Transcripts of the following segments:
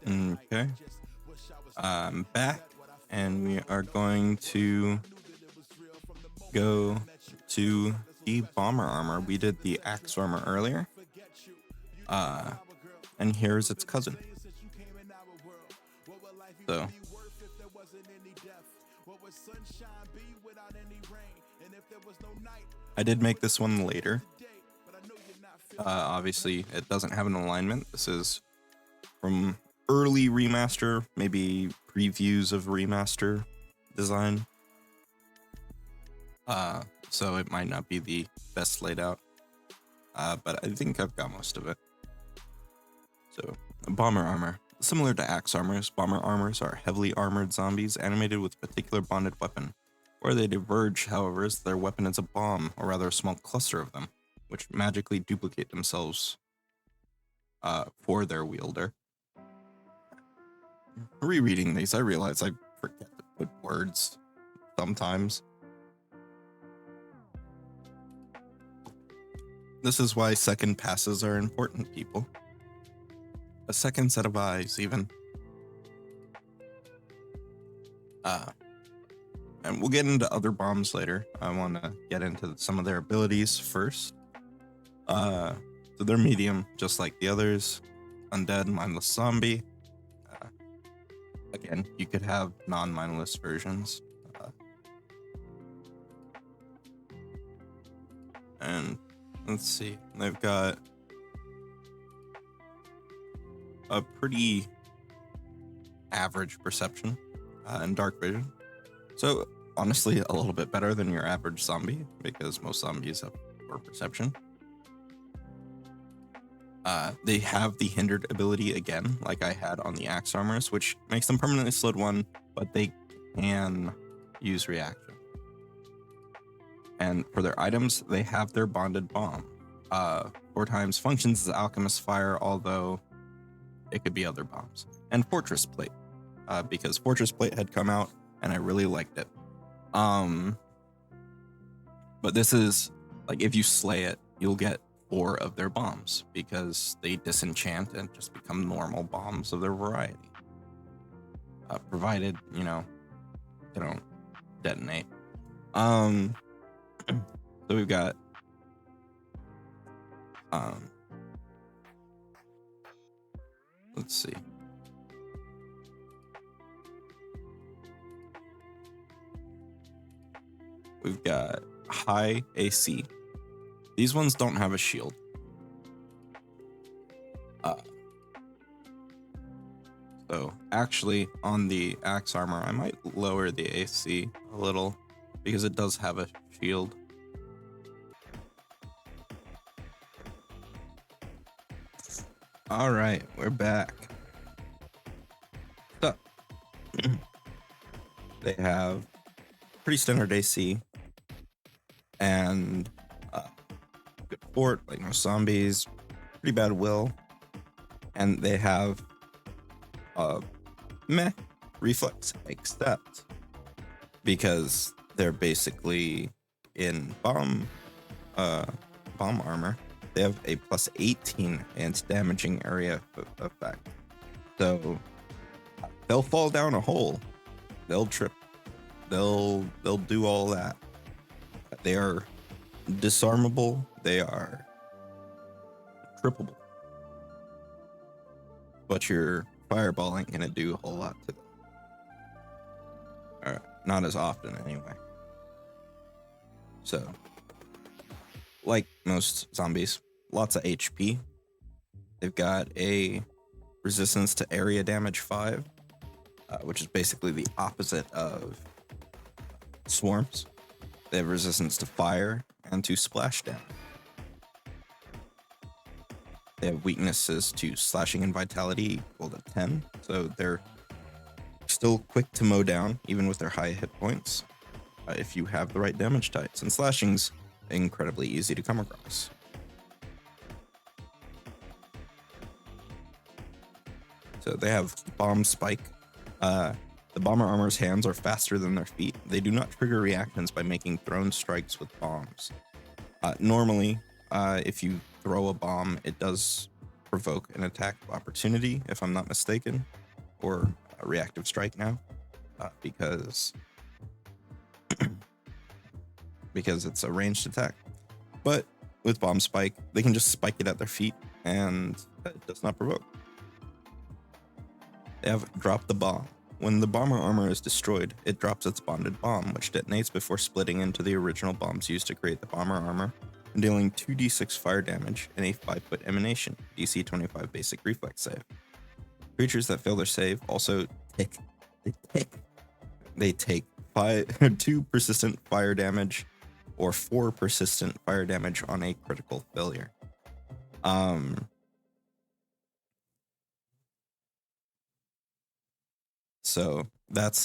Okay, I'm back, and we are going to go to the bomber armor. We did the axe armor earlier, uh, and here's its cousin. So I did make this one later. Obviously, it doesn't have an alignment. This is from early remaster, maybe previews of remaster design. So it might not be the best laid out, but I think I've got most of it. So, bomber armor. Similar to axe armors, bomber armors are heavily armored zombies animated with a particular bonded weapon. Where they diverge, however, is their weapon is a bomb, or rather a small cluster of them, which magically duplicate themselves for their wielder. Rereading these, I realize I forget to put words sometimes. This is why second passes are important, people. A second set of eyes, even. And we'll get into other bombs later. I want to get into some of their abilities first. So they're medium, just like the others. Undead, mindless zombie. Again, you could have non-mindless versions. And let's see, they've got a pretty average perception and dark vision. So honestly, a little bit better than your average zombie, because most zombies have poor perception. They have the hindered ability again, like I had on the axe armors, which makes them permanently slowed 1, but they can use reaction. And for their items, they have their bonded bomb. 4 times functions as alchemist fire, although it could be other bombs. And fortress plate, because fortress plate had come out and I really liked it. But this is like, if you slay it, you'll get 4 of their bombs because they disenchant and just become normal bombs of their variety. Provided, you know, they don't detonate. So we've got let's see. We've got high AC. These ones don't have a shield. So actually on the axe armor, I might lower the AC a little because it does have a shield. All right, we're back. So they have pretty standard AC and good fort, like no zombies, pretty bad will, and they have meh reflex, except because they're basically in bomb armor. They have a plus 18 anti-damaging area effect. So they'll fall down a hole. They'll trip. They'll do all that. They are disarmable. They are trippable. But your fireball ain't gonna do a whole lot to them. Not as often anyway. So, like most zombies, lots of HP. They've got a resistance to area damage 5, which is basically the opposite of swarms. They have resistance to fire and to splash damage. They have weaknesses to slashing and vitality equal to 10, so they're still quick to mow down, even with their high hit points, if you have the right damage types. And slashing's incredibly easy to come across. So they have bomb spike. The bomber armor's hands are faster than their feet. They do not trigger reactions by making thrown strikes with bombs. Normally, if you throw a bomb, it does provoke an attack of opportunity, if I'm not mistaken, or a reactive strike now, because it's a ranged attack. But with Bomb Spike, they can just spike it at their feet, and it does not provoke. They have Drop the Bomb. When the bomber armor is destroyed, it drops its bonded bomb, which detonates before splitting into the original bombs used to create the bomber armor, and dealing 2d6 fire damage and a 5-foot emanation, DC 25 basic reflex save. Creatures that fail their save also they take 2 persistent fire damage or 4 persistent fire damage on a critical failure. So that's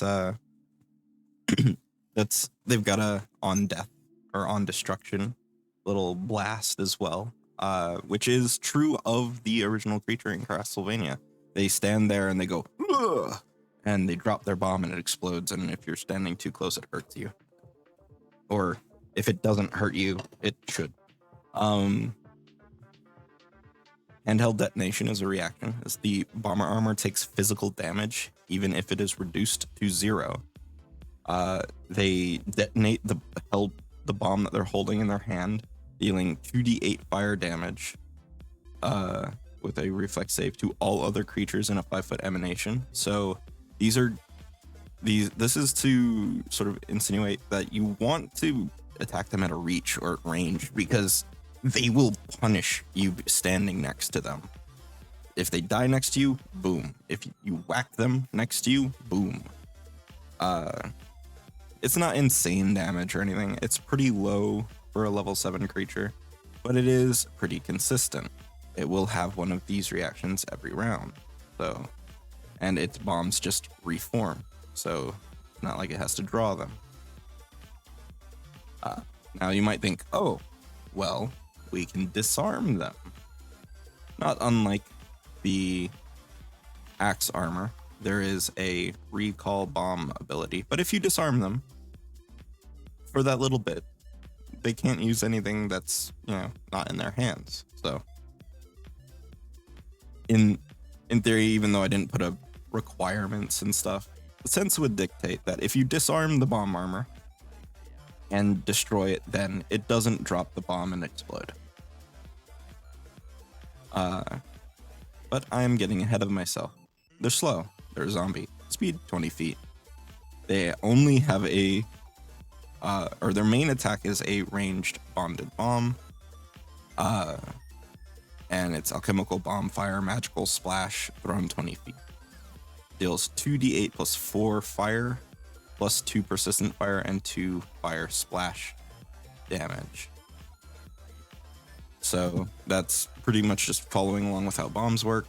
they've got a on death or on destruction little blast as well, which is true of the original creature in Castlevania. They stand there and they go, ugh, and they drop their bomb and it explodes. And if you're standing too close, it hurts you. Or if it doesn't hurt you, it should. Handheld detonation is a reaction, as the bomber armor takes physical damage, even if it is reduced to 0. They detonate the bomb that they're holding in their hand, dealing 2d8 fire damage with a reflex save to all other creatures in a 5-foot emanation. So this is to sort of insinuate that you want to attack them at a reach or range, because they will punish you standing next to them. If they die next to you, boom. If you whack them next to you, boom. It's not insane damage or anything. It's pretty low for a level 7 creature, but it is pretty consistent. It will have one of these reactions every round. So, and its bombs just reform. So it's not like it has to draw them. Now you might think, oh, well, we can disarm them. Not unlike the axe armor, there is a recall bomb ability, but if you disarm them for that little bit, they can't use anything that's, not in their hands. So in theory, even though I didn't put up requirements and stuff, the sense would dictate that if you disarm the bomb armor and destroy it, then it doesn't drop the bomb and explode. But I'm getting ahead of myself. They're slow. They're a zombie. Speed 20 feet. They only have their main attack is a ranged bonded bomb. And it's alchemical bomb fire, magical splash, thrown 20 feet. Deals 2d8 plus 4 fire, plus 2 persistent fire, and 2 fire splash damage. So that's pretty much just following along with how bombs work.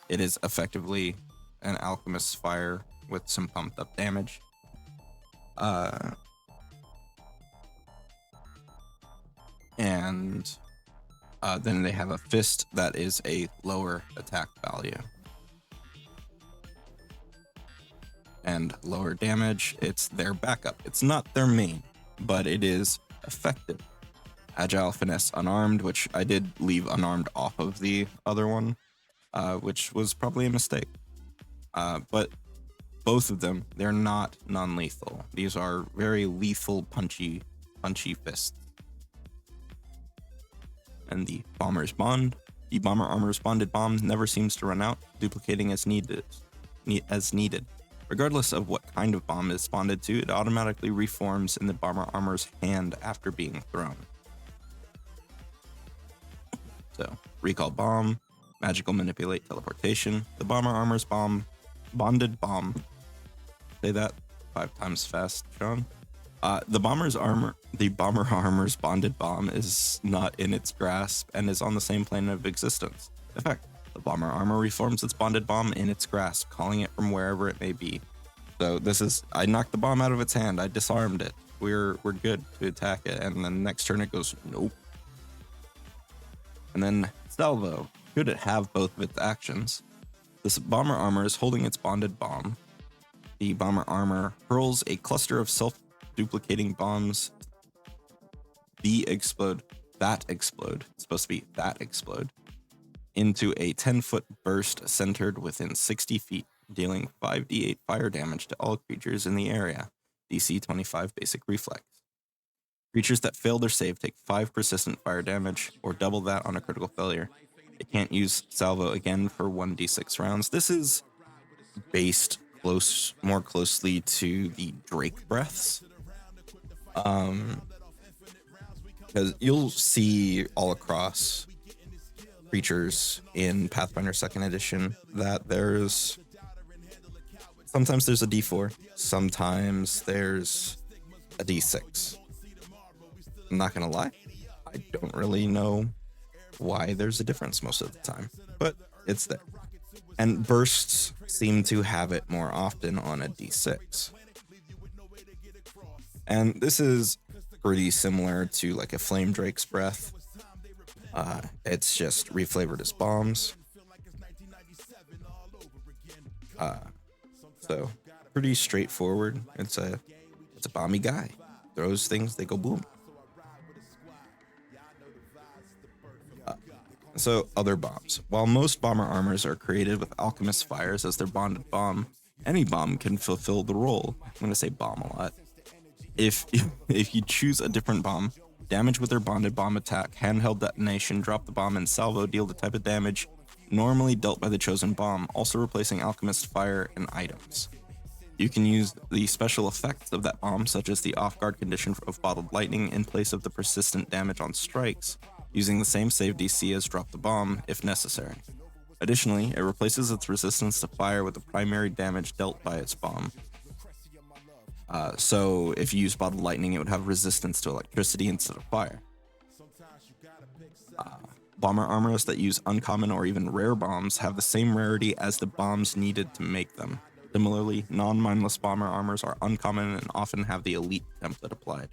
It is effectively an alchemist's fire with some pumped up damage. And then they have a fist that is a lower attack value. And lower damage, it's their backup. It's not their main, but it is effective. Agile, finesse, unarmed, which I did leave unarmed off of the other one, which was probably a mistake. But both of them, they're not non-lethal. These are very lethal, punchy fists. And the Bomber's Bond. The Bomber Armor's bonded bomb never seems to run out, duplicating as needed. Regardless of what kind of bomb is bonded to, it automatically reforms in the Bomber Armor's hand after being thrown. So, recall bomb, magical manipulate teleportation, the Bomber Armor's bonded bomb. Say that 5 times fast, Sean. The Bomber Armor's bonded bomb is not in its grasp and is on the same plane of existence. In fact, the Bomber Armor reforms its bonded bomb in its grasp, calling it from wherever it may be. So I knocked the bomb out of its hand, I disarmed it. We're good to attack it, and then next turn it goes, nope. And then Salvo, should it have both of its actions? This Bomber Armor is holding its bonded bomb. The Bomber Armor hurls a cluster of self-duplicating bombs. That explode. It's supposed to be that explode. into a 10-foot burst centered within 60 feet, dealing 5d8 fire damage to all creatures in the area. DC 25 basic reflex. Creatures that fail their save take 5 persistent fire damage, or double that on a critical failure. It can't use salvo again for 1d6 rounds. This is based more closely to the Drake breaths. Because you'll see all across creatures in Pathfinder 2nd edition that sometimes there's a D4, sometimes there's a D6. I'm not gonna lie, I don't really know why there's a difference most of the time, but it's there. And bursts seem to have it more often on a D6. And this is pretty similar to like a Flame Drake's Breath. It's just reflavored as bombs. So pretty straightforward. It's a bomby guy. Throws things, they go boom. So other bombs. While most bomber armors are created with alchemist fires as their bonded bomb, any bomb can fulfill the role. I'm going to say bomb a lot. If you choose a different bomb, damage with their bonded bomb attack, handheld detonation, drop the bomb, and salvo deal the type of damage normally dealt by the chosen bomb, also replacing alchemist fire and items. You can use the special effects of that bomb, such as the off-guard condition of bottled lightning, in place of the persistent damage on strikes, using the same save DC as drop the bomb if necessary. Additionally, it replaces its resistance to fire with the primary damage dealt by its bomb. So if you use bottled lightning, it would have resistance to electricity instead of fire. Bomber armors that use uncommon or even rare bombs have the same rarity as the bombs needed to make them. Similarly, non-mindless bomber armors are uncommon and often have the elite template applied.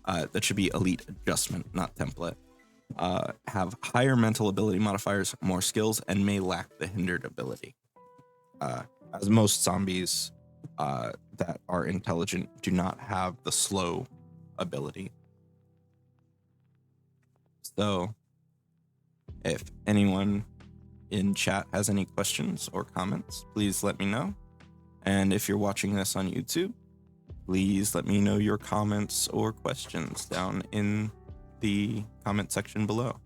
That should be elite adjustment, not template. Have higher mental ability modifiers, more skills, and may lack the hindered ability. As most zombies that are intelligent do not have the slow ability. So, if anyone in chat has any questions or comments, please let me know. And if you're watching this on YouTube, please let me know your comments or questions down in the comment section below.